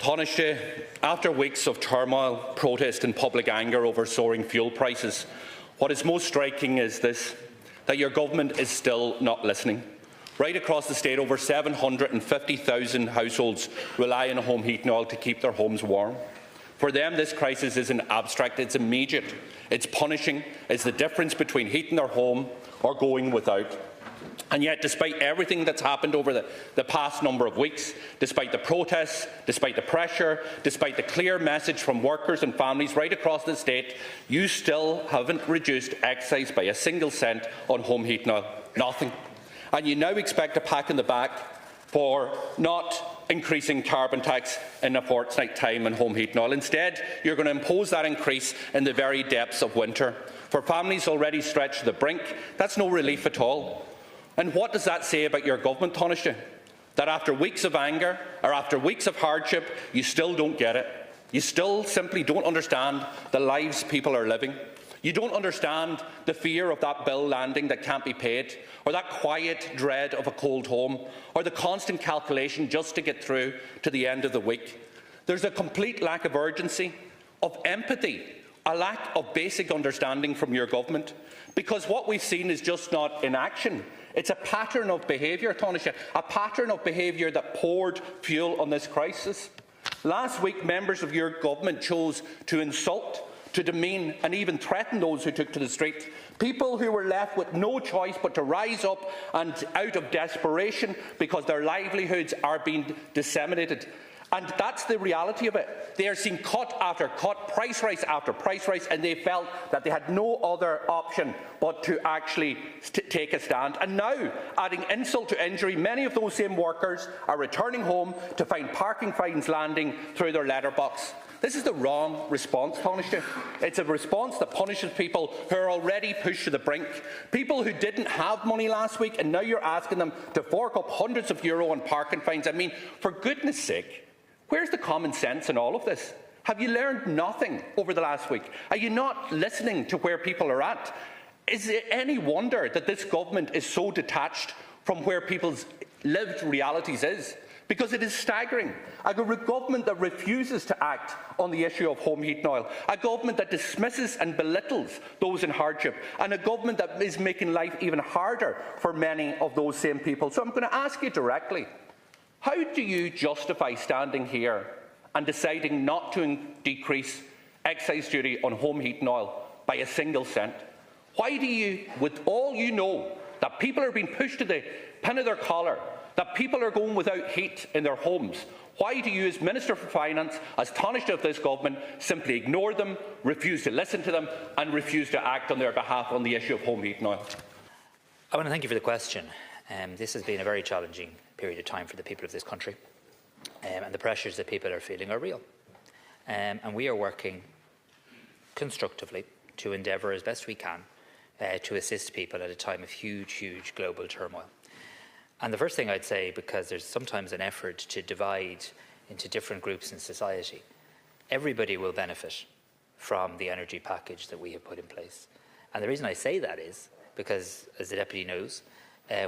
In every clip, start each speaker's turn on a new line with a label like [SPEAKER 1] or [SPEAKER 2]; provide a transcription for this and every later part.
[SPEAKER 1] Tánaiste, after weeks of turmoil, protest and public anger over soaring fuel prices, what is most striking is this, that your government is still not listening. Right across the state, over 750,000 households rely on home heating oil to keep their homes warm. For them, this crisis isn't abstract, it's immediate, it's punishing, it's the difference between heating their home or going without. And yet, despite everything that's happened over the past number of weeks, despite the protests, despite the pressure, despite the clear message from workers and families right across the state, you still haven't reduced excise by a single cent on home heating oil. Nothing. And you now expect a pat in the back for not increasing carbon tax in a fortnight's time on home heating oil. Instead, you're going to impose that increase in the very depths of winter. For families already stretched to the brink, that's no relief at all. And what does that say about your government, Tánaiste? That after weeks of anger, or after weeks of hardship, you still don't get it. You still simply don't understand the lives people are living. You don't understand the fear of that bill landing that can't be paid, or that quiet dread of a cold home, or the constant calculation just to get through to the end of the week. There's a complete lack of urgency, of empathy, a lack of basic understanding from your government, because what we've seen is just not inaction. It's a pattern of behaviour, Tánaiste, a pattern of behaviour that poured fuel on this crisis. Last week, members of your government chose to insult, to demean and even threaten those who took to the street. People who were left with no choice but to rise up and out of desperation because their livelihoods are being disseminated. And that's the reality of it. They are seeing cut after cut, price rise after price rise, and they felt that they had no other option but to actually take a stand. And now, adding insult to injury, many of those same workers are returning home to find parking fines landing through their letterbox. This is the wrong response, Tánaiste. It's a response that punishes people who are already pushed to the brink. People who didn't have money last week, and now you're asking them to fork up hundreds of euro on parking fines. I mean, for goodness sake, where's the common sense in all of this? Have you learned nothing over the last week? Are you not listening to where people are at? Is it any wonder that this government is so detached from where people's lived realities is? Because it is staggering. A government that refuses to act on the issue of home heating oil, a government that dismisses and belittles those in hardship, and a government that is making life even harder for many of those same people. So I'm going to ask you directly, how do you justify standing here and deciding not to decrease excise duty on home heating oil by a single cent? Why do you, with all you know, that people are being pushed to the pin of their collar, that people are going without heat in their homes, why do you, as Minister for Finance, as Tánaiste of this government, simply ignore them, refuse to listen to them and refuse to act on their behalf on the issue of home heating oil?
[SPEAKER 2] I want to thank you for the question. This has been a very challenging period of time for the people of this country, and the pressures that people are feeling are real. And we are working constructively to endeavour as best we can to assist people at a time of huge global turmoil. And the first thing I'd say, because there's sometimes an effort to divide into different groups in society, everybody will benefit from the energy package that we have put in place. And the reason I say that is because, as the Deputy knows,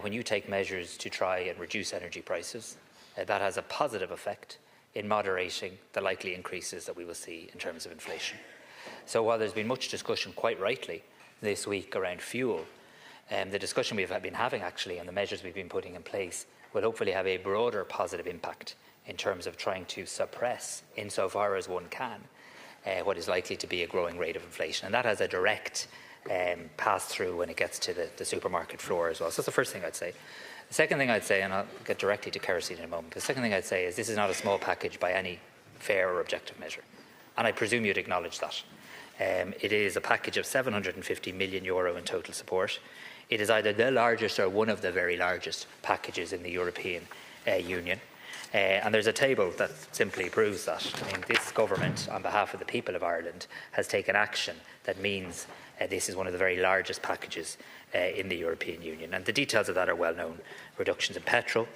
[SPEAKER 2] when you take measures to try and reduce energy prices, that has a positive effect in moderating the likely increases that we will see in terms of inflation. So while there's been much discussion, quite rightly, this week around fuel, the discussion we've been having actually and the measures we've been putting in place will hopefully have a broader positive impact in terms of trying to suppress, insofar as one can, what is likely to be a growing rate of inflation. And that has a direct pass-through when it gets to the supermarket floor as well. So that's the first thing I'd say. The second thing I'd say, and I'll get directly to kerosene in a moment, the second thing I'd say is this is not a small package by any fair or objective measure. And I presume you'd acknowledge that. It is a package of €750 million in total support. It is either the largest or one of the very largest packages in the European Union. And there's a table that simply proves that. I mean, this government, on behalf of the people of Ireland, has taken action that means this is one of the very largest packages in the European Union. And the details of that are well known. Reductions in petrol,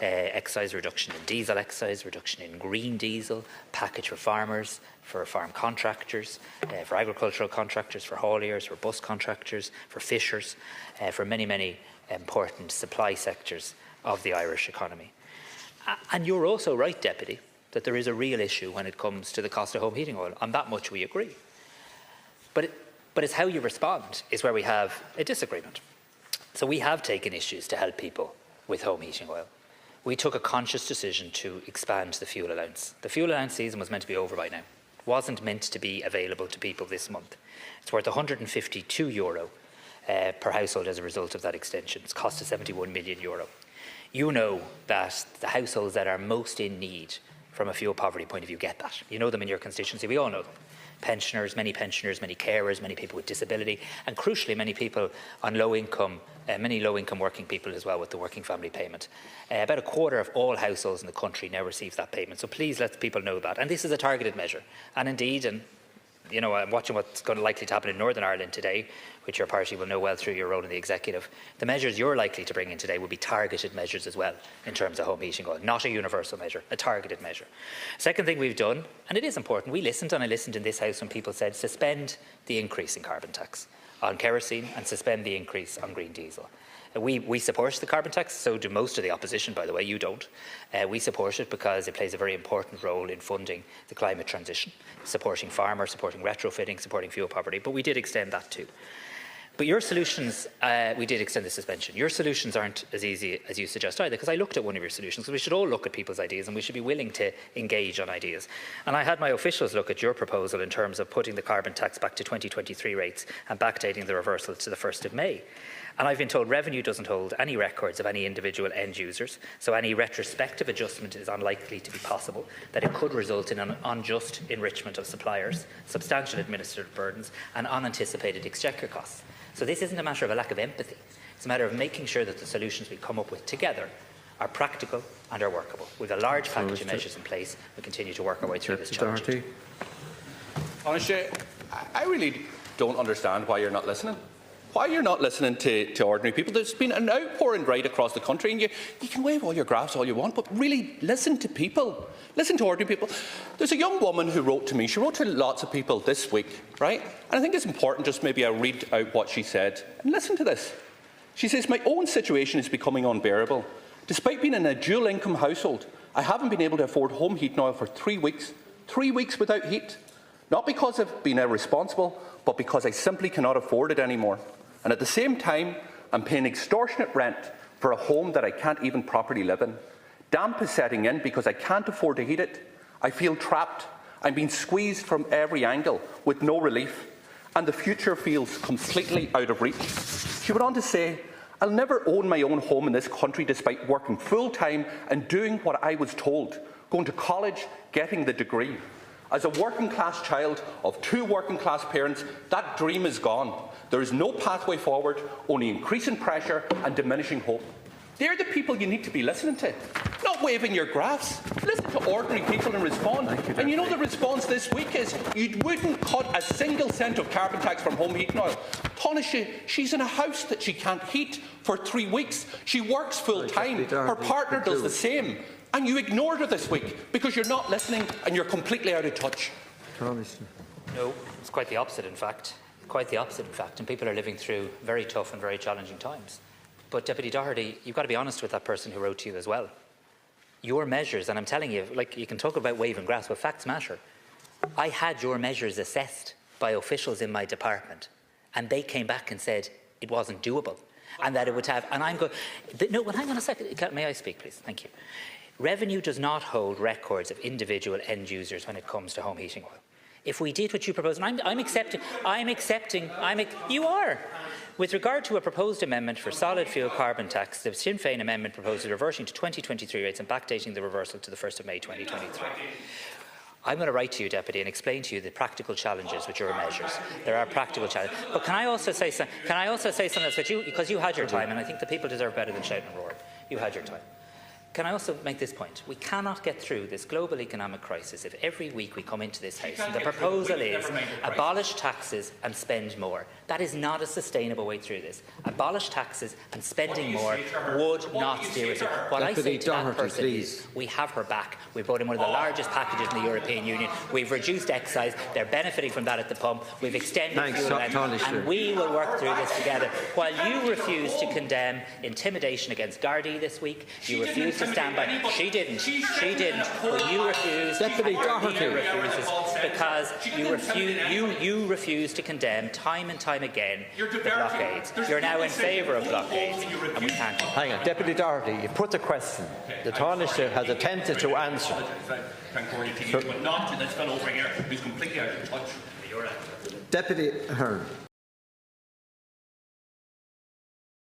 [SPEAKER 2] excise reduction in diesel excise, reduction in green diesel, package for farmers, for farm contractors, for agricultural contractors, for hauliers, for bus contractors, for fishers, for many important supply sectors of the Irish economy. And you're also right, Deputy, that there is a real issue when it comes to the cost of home heating oil. On that much we agree. But it's how you respond is where we have a disagreement. So we have taken issues to help people with home heating oil. We took a conscious decision to expand the fuel allowance. The fuel allowance season was meant to be over by now. It wasn't meant to be available to people this month. It's worth €152 per household as a result of that extension. It's cost us €71 million. You know that the households that are most in need from a fuel poverty point of view get that. You know them in your constituency. We all know them. Pensioners, many carers, many people with disability, and crucially many people on low income, many low income working people as well with the working family payment. About a quarter of all households in the country now receive that payment. So please let people know that. And this is a targeted measure. And indeed, you know, I'm watching what's likely to happen in Northern Ireland today, which your party will know well through your role in the executive. The measures you're likely to bring in today will be targeted measures as well in terms of home heating oil, not a universal measure, a targeted measure. Second thing we've done, and it is important, we listened, and I listened in this House when people said suspend the increase in carbon tax on kerosene and suspend the increase on green diesel. We support the carbon tax, so do most of the opposition, by the way, you don't. We support it because it plays a very important role in funding the climate transition, supporting farmers, supporting retrofitting, supporting fuel poverty, but we did extend that too. But your solutions, we did extend the suspension. Your solutions aren't as easy as you suggest either, because I looked at one of your solutions, because we should all look at people's ideas and we should be willing to engage on ideas. And I had my officials look at your proposal in terms of putting the carbon tax back to 2023 rates and backdating the reversal to the 1st of May. And I've been told revenue doesn't hold any records of any individual end users, so any retrospective adjustment is unlikely to be possible, that it could result in an unjust enrichment of suppliers, substantial administrative burdens and unanticipated exchequer costs. So this isn't a matter of a lack of empathy. It's a matter of making sure that the solutions we come up with together are practical and are workable. We have a large package of measures in place. We continue to work our way through this challenge.
[SPEAKER 1] Tánaiste, I really don't understand why you're not listening. Why you're not listening to ordinary people. There's been an outpouring right across the country, and you can wave all your graphs all you want, but really listen to people. Listen to ordinary people. There's a young woman who wrote to me. She wrote to lots of people this week, right? And I think it's important just maybe I read out what she said. And listen to this. She says, "My own situation is becoming unbearable. Despite being in a dual-income household, I haven't been able to afford home heating oil for 3 weeks. 3 weeks without heat. Not because I've been irresponsible, but because I simply cannot afford it anymore. And at the same time, I'm paying extortionate rent for a home that I can't even properly live in. Damp is setting in because I can't afford to heat it. I feel trapped. I'm being squeezed from every angle with no relief. And the future feels completely out of reach." She went on to say, "I'll never own my own home in this country despite working full-time and doing what I was told, going to college, getting the degree. As a working-class child of 2 working-class parents, that dream is gone. There is no pathway forward, only increasing pressure and diminishing hope." They're the people you need to be listening to, not waving your graphs. Listen to ordinary people and respond. And you know the response this week is you wouldn't cut a single cent of carbon tax from home heating oil. Tánaiste, she's in a house that she can't heat for 3 weeks. She works full-time. Her partner does the same. And you ignored her this week because you're not listening and you're completely out of touch.
[SPEAKER 2] No, it's quite the opposite, in fact. Quite the opposite, in fact. And people are living through very tough and very challenging times. But, Deputy Doherty, you've got to be honest with that person who wrote to you as well. Your measures, and I'm telling you, like, you can talk about waving graphs, but facts matter. I had your measures assessed by officials in my department, and they came back and said it wasn't doable, and that it would have. And I'm going. No, well, hang on a second. May I speak, please? Thank you. Revenue does not hold records of individual end users when it comes to home heating oil. If we did what you propose, and I'm accepting. You are. With regard to a proposed amendment for solid fuel carbon tax, the Sinn Féin amendment proposes reverting to 2023 rates and backdating the reversal to the 1st of May 2023. I'm going to write to you, Deputy, and explain to you the practical challenges with your measures. There are practical challenges. But can I also say something else? Because you had your time, and I think the people deserve better than shouting and roaring. You had your time. Can I also make this point? We cannot get through this global economic crisis if every week we come into this House and the proposal is abolish taxes and spend more. That is not a sustainable way through this. Abolish taxes and spending more would not steer us. What I say to that person is we have her back. We brought in one of the largest packages in the European Union. We've reduced excise. They're benefiting from that at the pump. We've extended fuel allowance, and we will work through this together. While you refuse to condemn intimidation against Gardaí this week, you refuse to stand by. She didn't. She didn't. But you refused.
[SPEAKER 3] Deputy Doherty
[SPEAKER 2] refuses because you refuse to condemn time and time again the blockades. You're now in favour of blockades, and we can't.
[SPEAKER 3] Hang on, Deputy Doherty, you put the question. The Tánaiste has attempted to answer.
[SPEAKER 1] But not to this fellow over here who's completely out of touch.
[SPEAKER 3] Deputy Hearn.